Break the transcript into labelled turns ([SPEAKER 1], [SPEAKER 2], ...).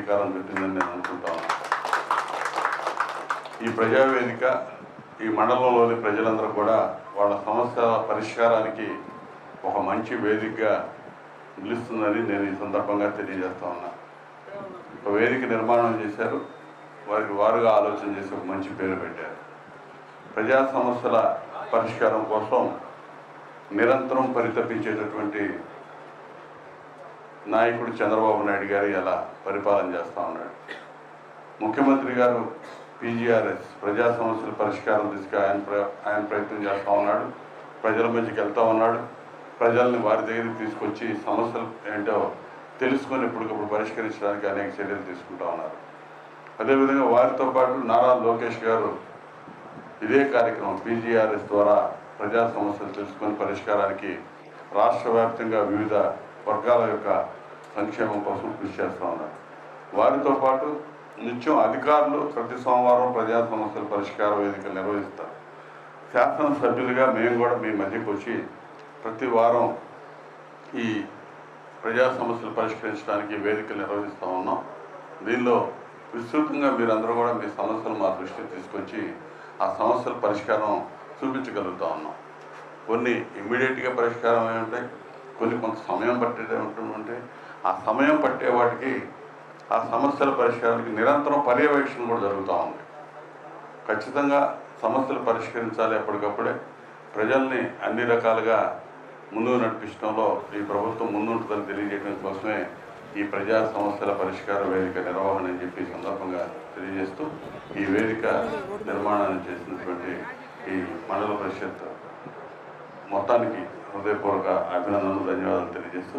[SPEAKER 1] శ్రీకారం చుట్టిందని నేను అనుకుంటాను. ఈ ప్రజావేదిక ఈ మండలంలోని ప్రజలందరూ కూడా వాళ్ళ సమస్యల పరిష్కారానికి ఒక మంచి వేదికగా నిలుస్తుందని నేను ఈ సందర్భంగా తెలియజేస్తా ఉన్నా. ఒక వేదిక నిర్మాణం చేశారు, వారికి వారుగా ఆలోచన చేసి ఒక మంచి పేరు పెట్టారు. ప్రజా సమస్యల పరిష్కారం కోసం నిరంతరం పరితపించేటటువంటి నాయకుడు చంద్రబాబు నాయుడు గారు ఎలా పరిపాలన చేస్తూ ఉన్నాడు. ముఖ్యమంత్రి గారు పీజీఆర్ఎస్ ప్రజా సమస్యల పరిష్కారం దిశగా ఆయన ప్రయత్నం చేస్తూ ఉన్నాడు. ప్రజల మధ్యకి వెళ్తూ ఉన్నాడు. ప్రజల్ని వారి దగ్గరికి తీసుకొచ్చి సమస్యలు ఏంటో తెలుసుకొని ఎప్పటికప్పుడు పరిష్కరించడానికి అనేక చర్యలు తీసుకుంటూ ఉన్నారు. అదేవిధంగా వారితో పాటు నారా లోకేష్ గారు ఇదే కార్యక్రమం పీజీఆర్ఎస్ ద్వారా ప్రజా సమస్యలు తెలుసుకొని పరిష్కారానికి రాష్ట్ర వ్యాప్తంగా వివిధ వర్గాల యొక్క సంక్షేమం కోసం కృషి చేస్తూ ఉన్నారు. వారితో పాటు నిత్యం అధికారులు ప్రతి సోమవారం ప్రజా సమస్యల పరిష్కార వేదికలు నిర్వహిస్తారు. శాసనసభ్యులుగా మేము కూడా మీ మధ్యకు వచ్చి ప్రతి వారం ఈ ప్రజా సమస్యలు పరిష్కరించడానికి వేదికలు నిర్వహిస్తూ ఉన్నాం. దీనిలో విస్తృతంగా మీరందరూ కూడా మీ సమస్యలు మా దృష్టికి తీసుకొచ్చి ఆ సమస్యల పరిష్కారం చూపించగలుగుతూ ఉన్నాం. కొన్ని ఇమ్మీడియట్గా పరిష్కారం అయి ఉంటాయి, కొన్ని కొంత సమయం పట్టేదే ఉంటుంటే ఆ సమయం పట్టే వాటికి ఆ సమస్యల పరిష్కారానికి నిరంతరం పర్యవేక్షణ కూడా జరుగుతూ ఉంది. ఖచ్చితంగా సమస్యలు పరిష్కరించాలి. ఎప్పటికప్పుడే ప్రజల్ని అన్ని రకాలుగా ముందుకు నడిపించడంలో ఈ ప్రభుత్వం ముందుంటుందని తెలియజేయడం కోసమే ఈ ప్రజా సమస్యల పరిష్కార వేదిక నిర్వహణ అని చెప్పి సందర్భంగా తెలియజేస్తూ ఈ వేదిక నిర్మాణాన్ని చేసినటువంటి ఈ మండల పరిషత్ మొత్తానికి హృదయపూర్వక అభినందనలు, ధన్యవాదాలు తెలియజేస్తూ